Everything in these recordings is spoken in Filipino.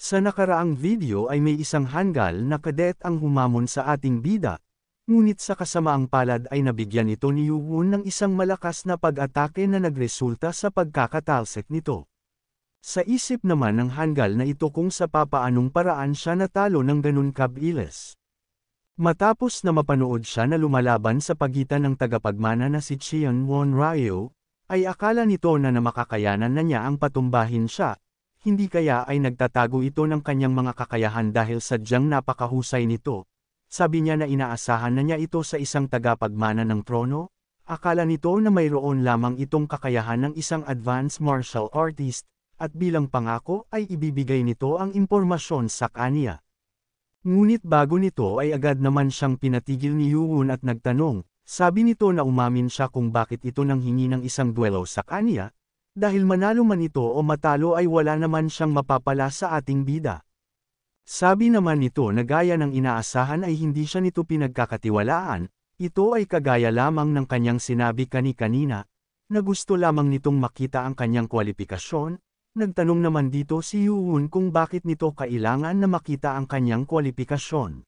Sa nakaraang video ay may isang hanggal na kadet ang humamon sa ating bida, ngunit sa kasamaang palad ay nabigyan ito ni Yuwon ng isang malakas na pag-atake na nagresulta sa pagkakatalsik nito. Sa isip naman ng hanggal na ito kung sa papaanong paraan siya natalo ng ganun kabilis. Matapos na mapanood siya na lumalaban sa pagitan ng tagapagmana na si Cheon Won Ryo, ay akala nito na makakayanan na niya ang patumbahin siya, hindi kaya ay nagtatago ito ng kanyang mga kakayahan dahil sadyang napakahusay nito. Sabi niya na inaasahan na niya ito sa isang tagapagmana ng trono, akala nito na mayroon lamang itong kakayahan ng isang advanced martial artist, at bilang pangako ay ibibigay nito ang impormasyon sa kanya. Ngunit bago nito ay agad naman siyang pinatigil ni Yuwon at nagtanong, sabi nito na umamin siya kung bakit ito nanghingi ng isang duelo sa kanya, dahil manalo man ito o matalo ay wala naman siyang mapapala sa ating bida. Sabi naman nito na gaya ng inaasahan ay hindi siya nito pinagkakatiwalaan, ito ay kagaya lamang ng kanyang sinabi kanina, na gusto lamang nitong makita ang kanyang kwalipikasyon. Nagtanong naman dito si Yuwon kung bakit nito kailangan na makita ang kanyang kwalipikasyon.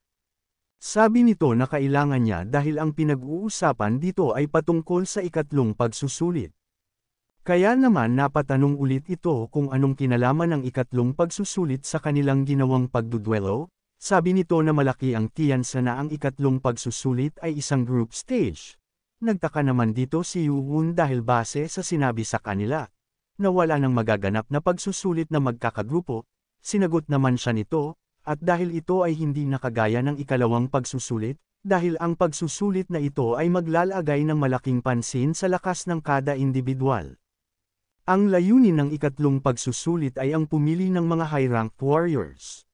Sabi nito na kailangan niya dahil ang pinag-uusapan dito ay patungkol sa ikatlong pagsusulit. Kaya naman napatanong ulit ito kung anong kinalaman ng ikatlong pagsusulit sa kanilang ginawang pagdudwelo. Sabi nito na malaki ang tiyansa na ang ikatlong pagsusulit ay isang group stage. Nagtaka naman dito si Yuwon dahil base sa sinabi sa kanila na wala nang magaganap na pagsusulit na magkakagrupo, sinagot naman siya nito, at dahil ito ay hindi nakagaya ng ikalawang pagsusulit, dahil ang pagsusulit na ito ay maglalagay ng malaking pansin sa lakas ng kada individual. Ang layunin ng ikatlong pagsusulit ay ang pumili ng mga high-rank warriors.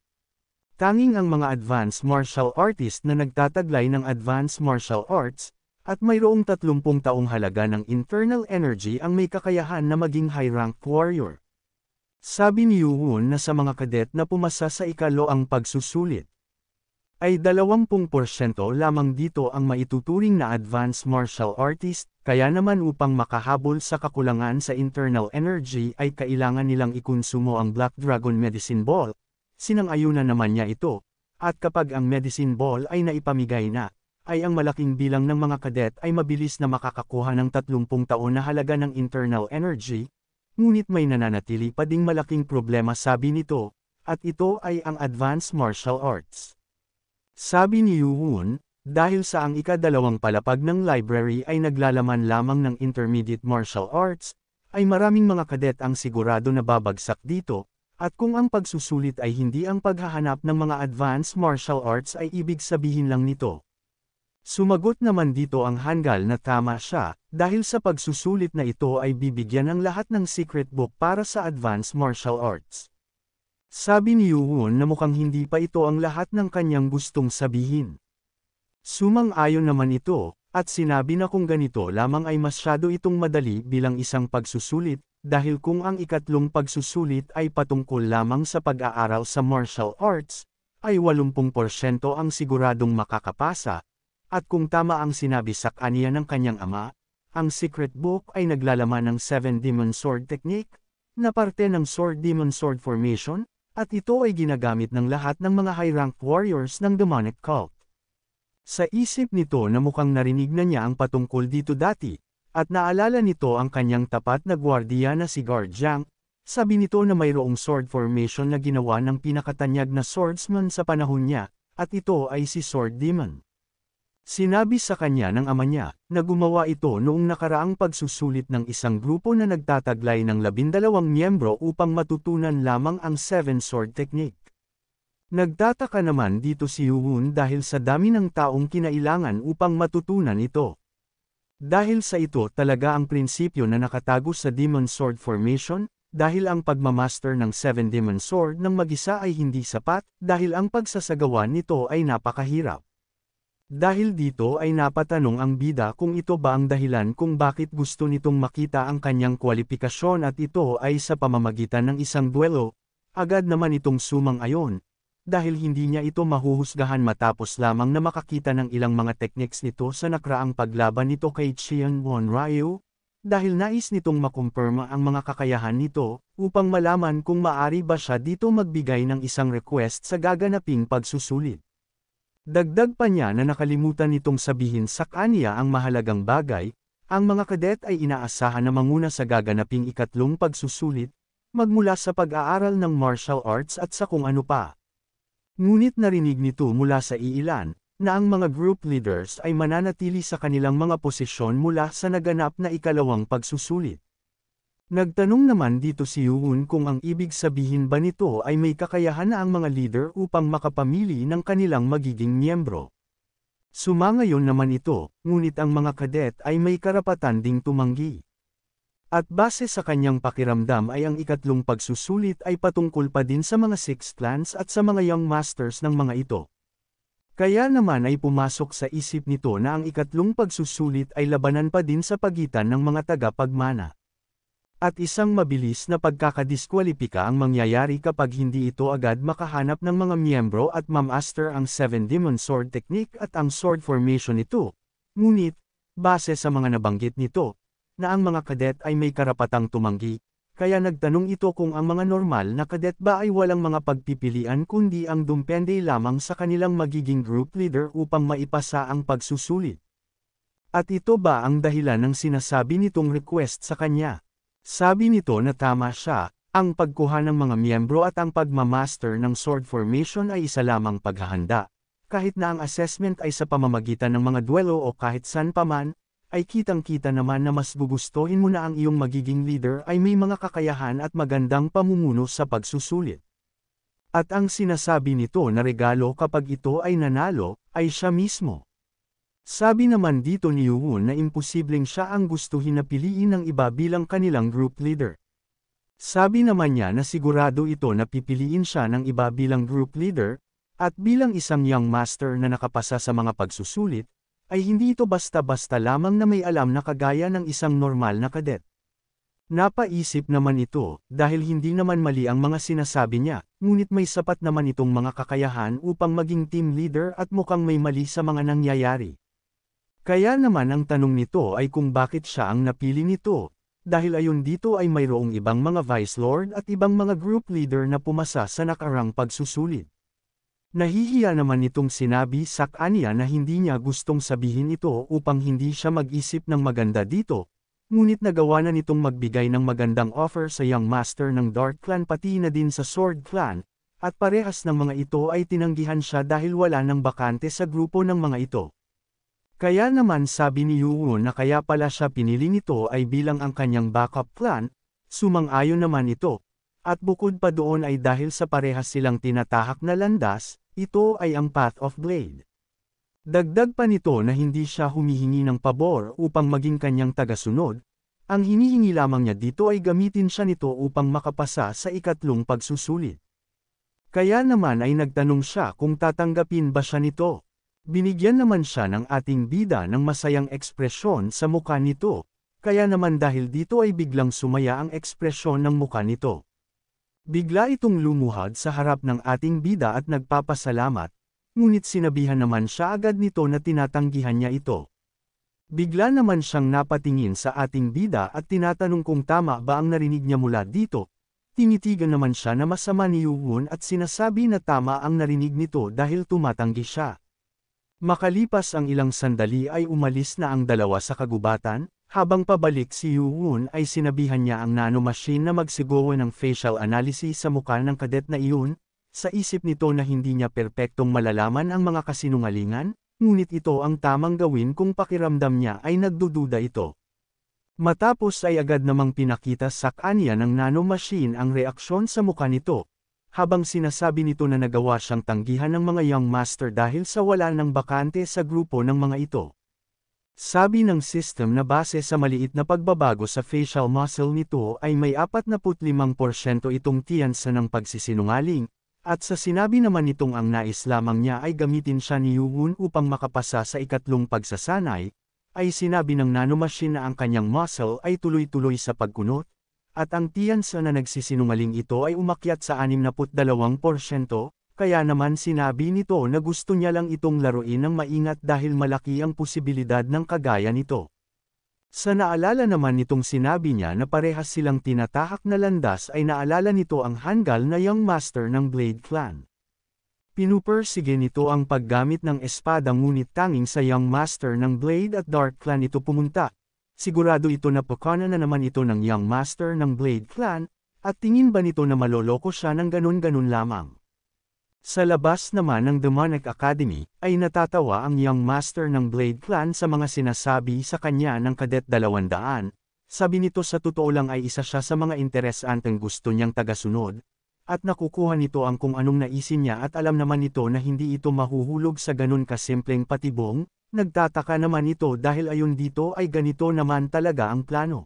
Tanging ang mga advanced martial artist na nagtataglay ng advanced martial arts, at mayroong 30 taong halaga ng internal energy ang may kakayahan na maging high-rank warrior. Sabi ni Yuwon na sa mga kadet na pumasa sa ikaloang pagsusulit, ay 20% lamang dito ang maituturing na advanced martial artist, kaya naman upang makahabol sa kakulangan sa internal energy ay kailangan nilang ikonsumo ang Black Dragon Medicine Ball, sinang-ayunan naman niya ito, at kapag ang Medicine Ball ay naipamigay na, ay ang malaking bilang ng mga kadet ay mabilis na makakakuha ng 30 taon na halaga ng internal energy, ngunit may nananatili pa ding malaking problema sabi nito, at ito ay ang advanced martial arts. Sabi ni Yuwon, dahil sa ang ikadalawang palapag ng library ay naglalaman lamang ng intermediate martial arts, ay maraming mga kadet ang sigurado na babagsak dito, at kung ang pagsusulit ay hindi ang paghahanap ng mga advanced martial arts ay ibig sabihin lang nito. Sumagot naman dito ang hanggal na tama siya, dahil sa pagsusulit na ito ay bibigyan ng lahat ng secret book para sa advanced martial arts. Sabi ni Yuwon na mukhang hindi pa ito ang lahat ng kanyang gustong sabihin. Sumang-ayon naman ito, at sinabi na kung ganito lamang ay masyado itong madali bilang isang pagsusulit, dahil kung ang ikatlong pagsusulit ay patungkol lamang sa pag-aaral sa martial arts, ay 80% ang siguradong makakapasa. At kung tama ang sinabi sa kanya ng kanyang ama, ang secret book ay naglalaman ng 7 Demon Sword Technique, na parte ng Sword Demon Sword Formation, at ito ay ginagamit ng lahat ng mga high-rank warriors ng demonic cult. Sa isip nito na mukhang narinig na niya ang patungkol dito dati, at naalala nito ang kanyang tapat na gwardiya na si Guard Jiang, sabi nito na mayroong sword formation na ginawa ng pinakatanyag na swordsman sa panahon niya, at ito ay si Sword Demon. Sinabi sa kanya ng ama niya, na gumawa ito noong nakaraang pagsusulit ng isang grupo na nagtataglay ng 12 miyembro upang matutunan lamang ang 7 sword technique. Nagtataka naman dito si Yuwon dahil sa dami ng taong kinailangan upang matutunan ito. Dahil sa ito talaga ang prinsipyo na nakatago sa Demon Sword Formation, dahil ang pagmamaster ng 7 Demon Sword ng mag-isa ay hindi sapat, dahil ang pagsasagawa nito ay napakahirap. Dahil dito ay napatanong ang bida kung ito ba ang dahilan kung bakit gusto nitong makita ang kanyang kwalipikasyon at ito ay sa pamamagitan ng isang duelo, agad naman itong sumang-ayon, dahil hindi niya ito mahuhusgahan matapos lamang na makakita ng ilang mga techniques nito sa nakaraang paglaban nito kay Cheon Won Ryo, dahil nais nitong makumpirma ang mga kakayahan nito, upang malaman kung maari ba siya dito magbigay ng isang request sa gaganaping pagsusulit. Dagdag pa niya na nakalimutan nitong sabihin sa kanya ang mahalagang bagay, ang mga kadet ay inaasahan na manguna sa gaganaping ikatlong pagsusulit, magmula sa pag-aaral ng martial arts at sa kung ano pa. Ngunit narinig nito mula sa iilan, na ang mga group leaders ay mananatili sa kanilang mga posisyon mula sa naganap na ikalawang pagsusulit. Nagtanong naman dito si Yoon kung ang ibig sabihin ba nito ay may kakayahan na ang mga leader upang makapamili ng kanilang magiging miyembro. Sumangayon naman ito, ngunit ang mga kadet ay may karapatan ding tumanggi. At base sa kanyang pakiramdam ay ang ikatlong pagsusulit ay patungkol pa din sa mga Six Clans at sa mga Young Masters ng mga ito. Kaya naman ay pumasok sa isip nito na ang ikatlong pagsusulit ay labanan pa din sa pagitan ng mga tagapagmana. At isang mabilis na pagkakadiskwalipika ang mangyayari kapag hindi ito agad makahanap ng mga miyembro at mamaster ang 7 Demon Sword Technique at ang Sword Formation nito. Ngunit, base sa mga nabanggit nito, na ang mga kadet ay may karapatang tumanggi, kaya nagtanong ito kung ang mga normal na kadet ba ay walang mga pagpipilian kundi ang dumpende lamang sa kanilang magiging group leader upang maipasa ang pagsusulit. At ito ba ang dahilan ng sinasabi nitong request sa kanya? Sabi nito na tama siya, ang pagkuha ng mga miyembro at ang pagmamaster ng sword formation ay isa lamang paghahanda. Kahit na ang assessment ay sa pamamagitan ng mga duelo o kahit saan paman, ay kitang-kita naman na mas gugustuhin mo na ang iyong magiging leader ay may mga kakayahan at magandang pamumuno sa pagsusulit. At ang sinasabi nito na regalo kapag ito ay nanalo, ay siya mismo. Sabi naman dito ni Yoon na imposibleng siya ang gustuhin na piliin ng iba bilang kanilang group leader. Sabi naman niya na sigurado ito na pipiliin siya ng iba bilang group leader, at bilang isang young master na nakapasa sa mga pagsusulit, ay hindi ito basta-basta lamang na may alam na kagaya ng isang normal na kadet. Napaisip naman ito, dahil hindi naman mali ang mga sinasabi niya, ngunit may sapat naman itong mga kakayahan upang maging team leader at mukhang may mali sa mga nangyayari. Kaya naman ang tanong nito ay kung bakit siya ang napili nito, dahil ayon dito ay mayroong ibang mga Vice Lord at ibang mga group leader na pumasa sa nakarang pagsusulit. Nahihiya naman itong sinabi sa kanya na hindi niya gustong sabihin ito upang hindi siya mag-isip ng maganda dito, ngunit nagawa na nitong magbigay ng magandang offer sa Young Master ng Dark Clan pati na din sa Sword Clan, at parehas ng mga ito ay tinanggihan siya dahil wala ng bakante sa grupo ng mga ito. Kaya naman sabi ni Yoon na kaya pala siya pinili nito ay bilang ang kanyang backup plan, sumang-ayon naman ito. At bukod pa doon ay dahil sa parehas silang tinatahak na landas, ito ay ang Path of Blade. Dagdag pa nito na hindi siya humihingi ng pabor upang maging kanyang tagasunod, ang hinihingi lamang niya dito ay gamitin siya nito upang makapasa sa ikatlong pagsusulit. Kaya naman ay nagtanong siya kung tatanggapin ba siya nito. Binigyan naman siya ng ating bida ng masayang ekspresyon sa mukha nito, kaya naman dahil dito ay biglang sumaya ang ekspresyon ng mukha nito. Bigla itong lumuhad sa harap ng ating bida at nagpapasalamat, ngunit sinabihan naman siya agad nito na tinatanggihan niya ito. Bigla naman siyang napatingin sa ating bida at tinatanong kung tama ba ang narinig niya mula dito. Tinitigan naman siya na masama ni Yoon at sinasabi na tama ang narinig nito dahil tumatanggi siya. Makalipas ang ilang sandali ay umalis na ang dalawa sa kagubatan, habang pabalik si Yoon ay sinabihan niya ang nanomachine na magsigawa ng facial analysis sa mukha ng kadet na iyon, sa isip nito na hindi niya perpektong malalaman ang mga kasinungalingan, ngunit ito ang tamang gawin kung pakiramdam niya ay nagdududa ito. Matapos ay agad namang pinakita sa kanya ng nanomachine ang reaksyon sa mukha nito, habang sinasabi nito na nagawa siyang tanggihan ng mga young master dahil sa wala ng bakante sa grupo ng mga ito. Sabi ng system na base sa maliit na pagbabago sa facial muscle nito ay may 45% itong tiyansa ng pagsisinungaling, at sa sinabi naman nitong ang nais lamang niya ay gamitin siya ni Yoon upang makapasa sa ikatlong pagsasanay, ay sinabi ng nanomachine na ang kanyang muscle ay tuloy-tuloy sa pagkunot, at ang tiyansa na nagsisinungaling ito ay umakyat sa 62%, kaya naman sinabi nito na gusto niya lang itong laruin ng maingat dahil malaki ang posibilidad ng kagaya nito. Sa naalala naman nitong sinabi niya na parehas silang tinatahak na landas ay naalala nito ang hanggal na Young Master ng Blade Clan. Pinupersige nito ang paggamit ng espada ngunit tanging sa Young Master ng Blade at Dark Clan ito pumunta. Sigurado ito na pakana na naman ito ng Young Master ng Blade Clan, at tingin ba nito na maloloko siya ng ganun-ganun lamang. Sa labas naman ng Demonic Academy, ay natatawa ang Young Master ng Blade Clan sa mga sinasabi sa kanya ng Cadet 200, sabi nito sa totoo lang ay isa siya sa mga interesanteng gusto niyang tagasunod, at nakukuha nito ang kung anong naisin niya at alam naman nito na hindi ito mahuhulog sa ganun kasimpleng patibong. Nagtataka naman ito dahil ayon dito ay ganito naman talaga ang plano.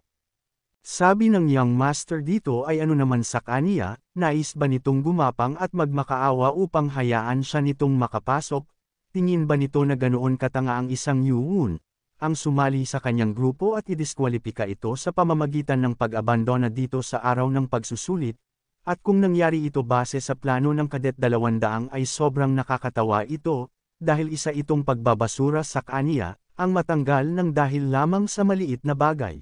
Sabi ng Young Master dito ay ano naman sa kaniya, nais ba nitong gumapang at magmakaawa upang hayaan siya nitong makapasok? Tingin ba nito na ganoon katanga ang isang Yuun, ang sumali sa kanyang grupo at idiskwalipika ito sa pamamagitan ng pag-abandona dito sa araw ng pagsusulit? At kung nangyari ito base sa plano ng Cadet 200 ay sobrang nakakatawa ito, dahil isa itong pagbabasura sa kaniya, ang matanggal ng dahil lamang sa maliit na bagay.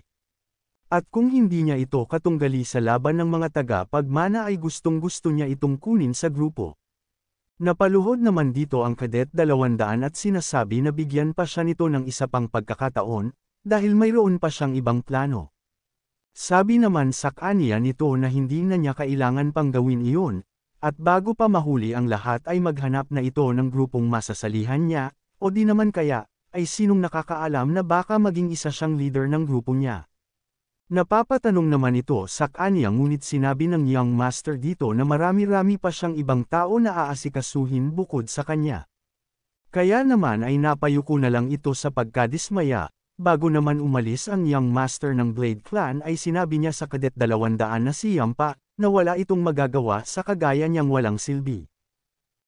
At kung hindi niya ito katunggali sa laban ng mga taga-pagmana ay gustong-gusto niya itong kunin sa grupo. Napaluhod naman dito ang Cadet 200 at sinasabi na bigyan pa siya nito ng isa pang pagkakataon, dahil mayroon pa siyang ibang plano. Sabi naman sa kaniya nito na hindi na niya kailangan pang gawin iyon, at bago pa mahuli ang lahat ay maghanap na ito ng grupong masasalihan niya, o di naman kaya, ay sinong nakakaalam na baka maging isa siyang leader ng grupo niya. Napapatanong naman ito sa kanya ngunit sinabi ng Young Master dito na marami-rami pa siyang ibang tao na aasikasuhin bukod sa kanya. Kaya naman ay napayuko na lang ito sa pagkadismaya, bago naman umalis ang Young Master ng Blade Clan ay sinabi niya sa Cadet 200 na si Yampa, na wala itong magagawa sa kagaya niyang walang silbi.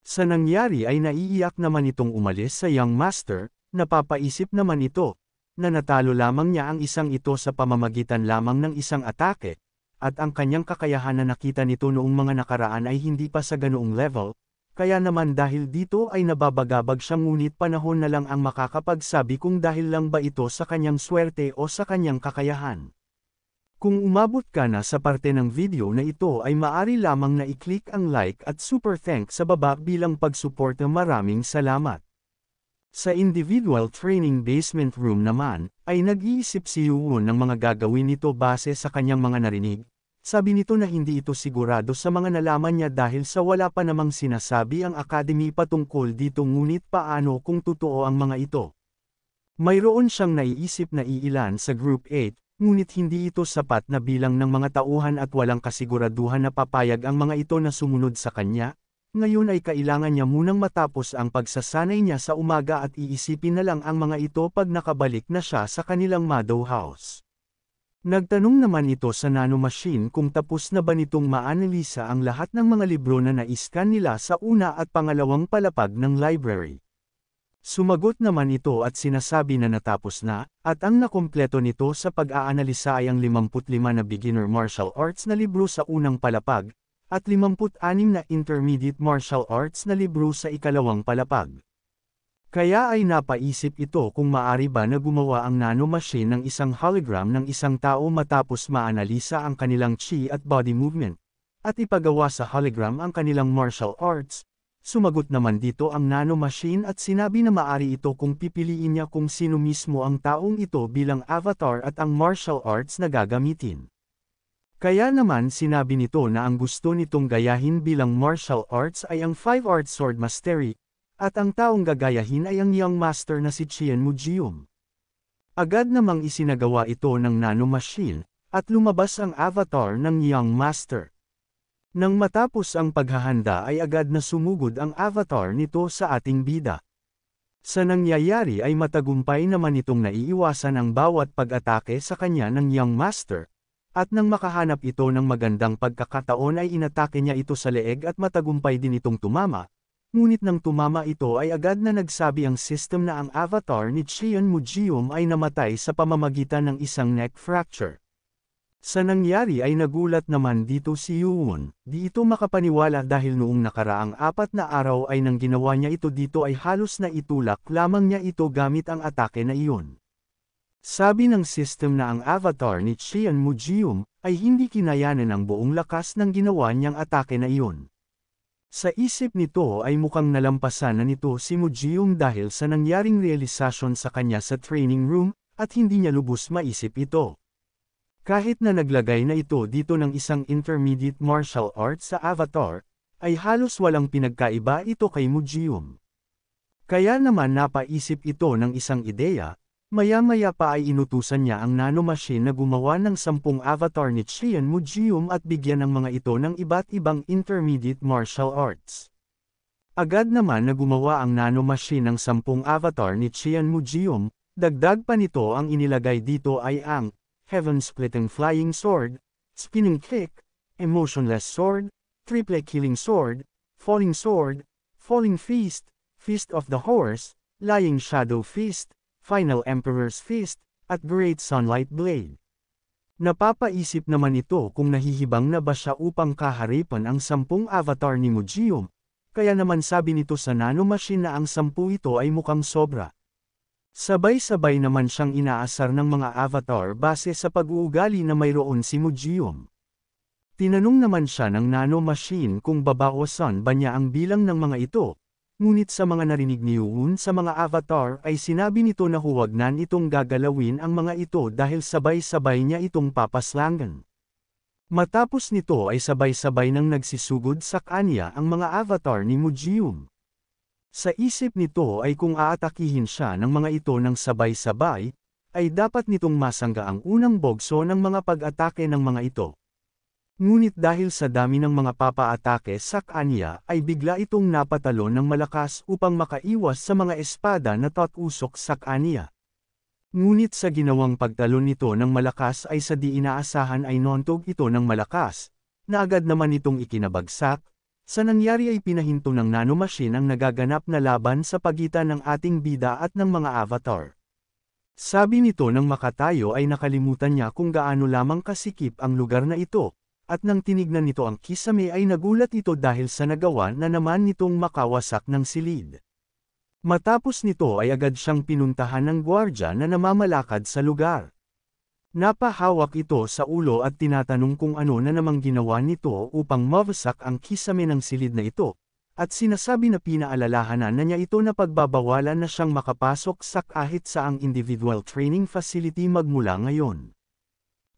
Sa nangyari ay naiiyak naman itong umalis sa Young Master, napapaisip naman ito, na natalo lamang niya ang isang ito sa pamamagitan lamang ng isang atake, at ang kanyang kakayahan na nakita nito noong mga nakaraan ay hindi pa sa ganoong level, kaya naman dahil dito ay nababagabag siya ngunit panahon na lang ang makakapagsabi kung dahil lang ba ito sa kanyang swerte o sa kanyang kakayahan. Kung umabot ka na sa parte ng video na ito ay maari lamang na i-click ang like at super thanks sa baba bilang pagsuporta. Maraming salamat. Sa individual training basement room naman, ay nag-iisip si Yuun ng mga gagawin nito base sa kanyang mga narinig. Sabi nito na hindi ito sigurado sa mga nalaman niya dahil sa wala pa namang sinasabi ang academy patungkol dito ngunit paano kung totoo ang mga ito. Mayroon siyang naiisip na iilan sa Group 8, ngunit hindi ito sapat na bilang ng mga tauhan at walang kasiguraduhan na papayag ang mga ito na sumunod sa kanya. Ngayon ay kailangan niya munang matapos ang pagsasanay niya sa umaga at iisipin na lang ang mga ito pag nakabalik na siya sa kanilang Mado House. Nagtanong naman ito sa nanomachine kung tapos na ba nitong maanalisa ang lahat ng mga libro na naiskan nila sa una at pangalawang palapag ng library. Sumagot naman ito at sinasabi na natapos na, at ang nakumpleto nito sa pag-aanalisa ay ang 55 na beginner martial arts na libro sa unang palapag, at 56 na intermediate martial arts na libro sa ikalawang palapag. Kaya ay napaisip ito kung maari ba na gumawa ang nanomachine ng isang hologram ng isang tao matapos maanalisa ang kanilang chi at body movement, at ipagawa sa hologram ang kanilang martial arts. Sumagot naman dito ang nanomachine at sinabi na maari ito kung pipiliin niya kung sino mismo ang taong ito bilang avatar at ang martial arts na gagamitin. Kaya naman sinabi nito na ang gusto nitong gayahin bilang martial arts ay ang 5 Art Sword Mastery, at ang taong gagayahin ay ang Young Master na si Chien Mujium. Agad namang isinagawa ito ng nanomachine, at lumabas ang avatar ng Young Master. Nang matapos ang paghahanda ay agad na sumugod ang avatar nito sa ating bida. Sa nangyayari ay matagumpay naman itong naiiwasan ang bawat pag-atake sa kanya ng Young Master, at nang makahanap ito ng magandang pagkakataon ay inatake niya ito sa leeg at matagumpay din itong tumama, ngunit nang tumama ito ay agad na nagsabi ang system na ang avatar ni Chien Mujium ay namatay sa pamamagitan ng isang neck fracture. Sa nangyari ay nagulat naman dito si Yuun, di ito makapaniwala dahil noong nakaraang 4 na araw ay nang ginawa niya ito dito ay halos na itulak lamang niya ito gamit ang atake na iyon. Sabi ng system na ang avatar ni Qian Mujium ay hindi kinayanan ang buong lakas ng ginawa niyang atake na iyon. Sa isip nito ay mukhang nalampasan na nito si Mujium dahil sa nangyaring realisasyon sa kanya sa training room, at hindi niya lubos maisip ito. Kahit na naglagay na ito dito ng isang intermediate martial arts sa avatar, ay halos walang pinagkaiba ito kay Mujium. Kaya naman napaisip ito ng isang ideya. Maya-maya pa ay inutusan niya ang nanomachine na gumawa ng 10 avatar ni Qian Mujium at bigyan ng mga ito ng iba't ibang intermediate martial arts. Agad naman na gumawa ang nanomachine ng 10 avatar ni Qian Mujium, dagdag pa nito ang inilagay dito ay ang Heaven-Splitting Flying Sword, Spinning Kick, Emotionless Sword, Triple Killing Sword, Falling Feast, Feast of the Horse, Lying Shadow Feast, Final Emperor's Fist, at Great Sunlight Blade. Napapaisip naman ito kung nahihibang na ba siya upang kaharipan ang 10 avatar ni Mujium, kaya naman sabi nito sa nanomachine na ang 10 ito ay mukhang sobra. Sabay-sabay naman siyang inaasar ng mga avatar base sa pag-uugali na mayroon si Mujium. Tinanong naman siya ng nanomachine kung babawasan ba niya ang bilang ng mga ito. Ngunit sa mga narinig ni Yuun sa mga avatar ay sinabi nito na huwag nan itong gagalawin ang mga ito dahil sabay-sabay niya itong papaslangan. Matapos nito ay sabay-sabay nang nagsisugod sa kanya ang mga avatar ni Mujium. Sa isip nito ay kung aatakihin siya ng mga ito ng sabay-sabay, ay dapat nitong masangga ang unang bogso ng mga pag-atake ng mga ito. Ngunit dahil sa dami ng mga papa-atake sa kanya ay bigla itong napatalon ng malakas upang makaiwas sa mga espada na tatusok sa kanya. Ngunit sa ginawang pagtalon nito ng malakas ay sa di inaasahan ay nontog ito ng malakas, na agad naman itong ikinabagsak. Sa nangyari ay pinahinto ng nanomachine ang nagaganap na laban sa pagitan ng ating bida at ng mga avatar. Sabi nito nang makatayo ay nakalimutan niya kung gaano lamang kasikip ang lugar na ito. At nang tinignan nito ang kisame ay nagulat ito dahil sa nagawa na naman nitong makawasak ng silid. Matapos nito ay agad siyang pinuntahan ng gwardya na namamalakad sa lugar. Napahawak ito sa ulo at tinatanong kung ano na namang ginawa nito upang mawasak ang kisame ng silid na ito, at sinasabi na pinaalalahanan na niya ito na pagbabawalan na siyang makapasok sa kahit saang individual training facility magmula ngayon.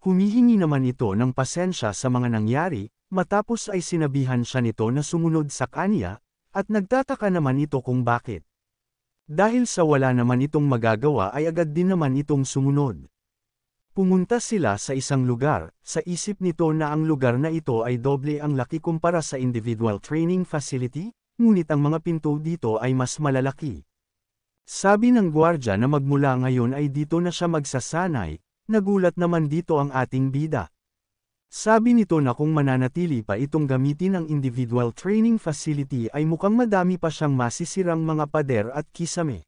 Humihingi naman ito ng pasensya sa mga nangyari, matapos ay sinabihan siya nito na sumunod sa kanya, at nagtataka naman ito kung bakit. Dahil sa wala naman itong magagawa ay agad din naman itong sumunod. Pumunta sila sa isang lugar, sa isip nito na ang lugar na ito ay doble ang laki kumpara sa individual training facility, ngunit ang mga pinto dito ay mas malalaki. Sabi ng gwardya na magmula ngayon ay dito na siya magsasanay. Nagulat naman dito ang ating bida. Sabi nito na kung mananatili pa itong gamitin ang individual training facility ay mukhang madami pa siyang masisirang mga pader at kisame.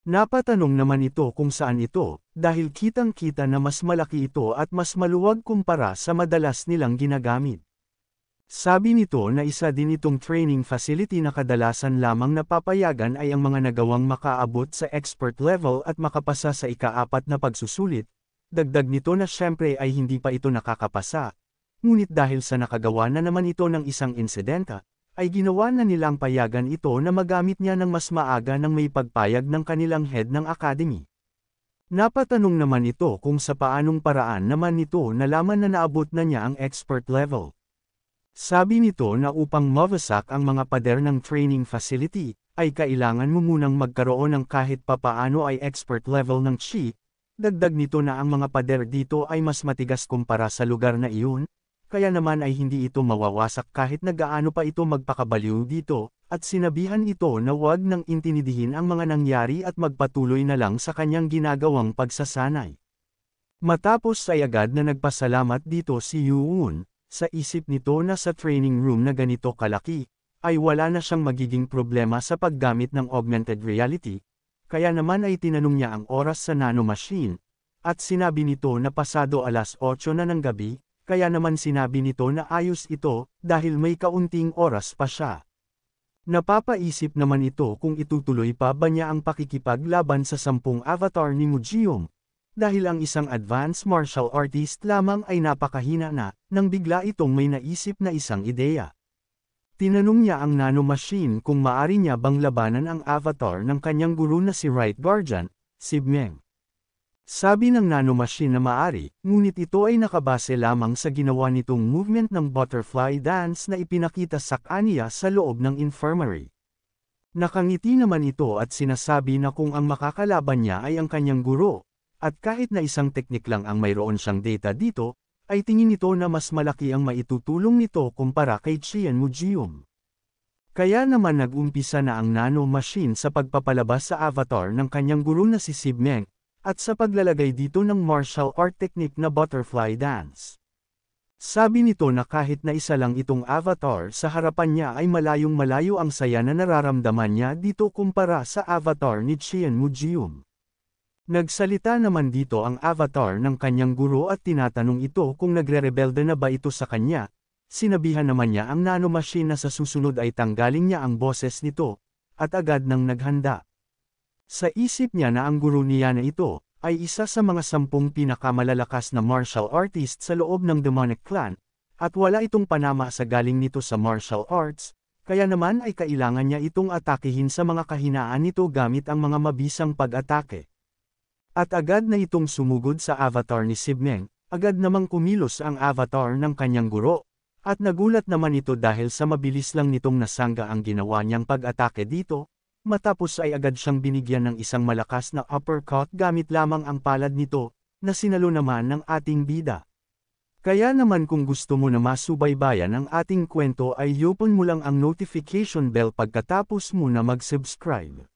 Napatanong naman ito kung saan ito, dahil kitang-kita na mas malaki ito at mas maluwag kumpara sa madalas nilang ginagamit. Sabi nito na isa din itong training facility na kadalasan lamang napapayagan ay ang mga nagawang makaabot sa expert level at makapasa sa ika-4 na pagsusulit. Dagdag nito na syempre ay hindi pa ito nakakapasa. Ngunit dahil sa nakagawa na naman ito ng isang insidenta, ay ginawa na nilang payagan ito na magamit niya ng mas maaga nang may pagpayag ng kanilang head ng academy. Napatanong naman ito kung sa paanong paraan naman nito nalaman na naabot na niya ang expert level. Sabi nito na upang mawasak ang mga pader ng training facility, ay kailangan mo munang magkaroon ng kahit papaano ay expert level ng chi. Dagdag nito na ang mga pader dito ay mas matigas kumpara sa lugar na iyon, kaya naman ay hindi ito mawawasak kahit na gaano pa ito magpakabaliw dito, at sinabihan ito na huwag nang intinidihin ang mga nangyari at magpatuloy na lang sa kanyang ginagawang pagsasanay. Matapos ay agad na nagpasalamat dito si Yuun, sa isip nito na sa training room na ganito kalaki, ay wala na siyang magiging problema sa paggamit ng augmented reality. Kaya naman ay tinanong niya ang oras sa nanomachine, at sinabi nito na pasado 8:00 na ng gabi, kaya naman sinabi nito na ayos ito, dahil may kaunting oras pa siya. Napapaisip naman ito kung itutuloy pa ba niya ang pakikipaglaban sa 10 avatar ni Mujium, dahil ang isang advanced martial artist lamang ay napakahina na, nang bigla itong may naisip na isang ideya. Tinanong niya ang nanomachine kung maari niya bang labanan ang avatar ng kanyang guru na si Right Guardian, Sibmeng. Sabi ng nanomachine na maari, ngunit ito ay nakabase lamang sa ginawa nitong movement ng butterfly dance na ipinakita sa kaniya sa loob ng infirmary. Nakangiti naman ito at sinasabi na kung ang makakalaban niya ay ang kanyang guro, at kahit na isang teknik lang ang mayroon siyang data dito, ay tingin nito na mas malaki ang maitutulong nito kumpara kay Qian Mujium. Kaya naman nag-umpisa na ang nanomachine sa pagpapalabas sa avatar ng kanyang guru na si Sibmeng, at sa paglalagay dito ng martial art technique na butterfly dance. Sabi nito na kahit na isa lang itong avatar sa harapan niya ay malayong malayo ang saya na nararamdaman niya dito kumpara sa avatar ni Qian Mujium. Nagsalita naman dito ang avatar ng kanyang guro at tinatanong ito kung nagre-rebelde na ba ito sa kanya. Sinabihan naman niya ang nanomachine na sa susunod ay tanggalin niya ang boses nito, at agad nang naghanda. Sa isip niya na ang guro niya na ito, ay isa sa mga 10 pinakamalalakas na martial artist sa loob ng demonic clan, at wala itong panama sa galing nito sa martial arts, kaya naman ay kailangan niya itong atakihin sa mga kahinaan nito gamit ang mga mabisang pag-atake. At agad na itong sumugod sa avatar ni Sibmeng, agad namang kumilos ang avatar ng kanyang guro, at nagulat naman ito dahil sa mabilis lang nitong nasangga ang ginawa niyang pag-atake dito. Matapos ay agad siyang binigyan ng isang malakas na uppercut gamit lamang ang palad nito, na sinalo naman ng ating bida. Kaya naman kung gusto mo na masubaybayan ang ating kwento ay i-open mo lang ang notification bell pagkatapos mo na mag-subscribe.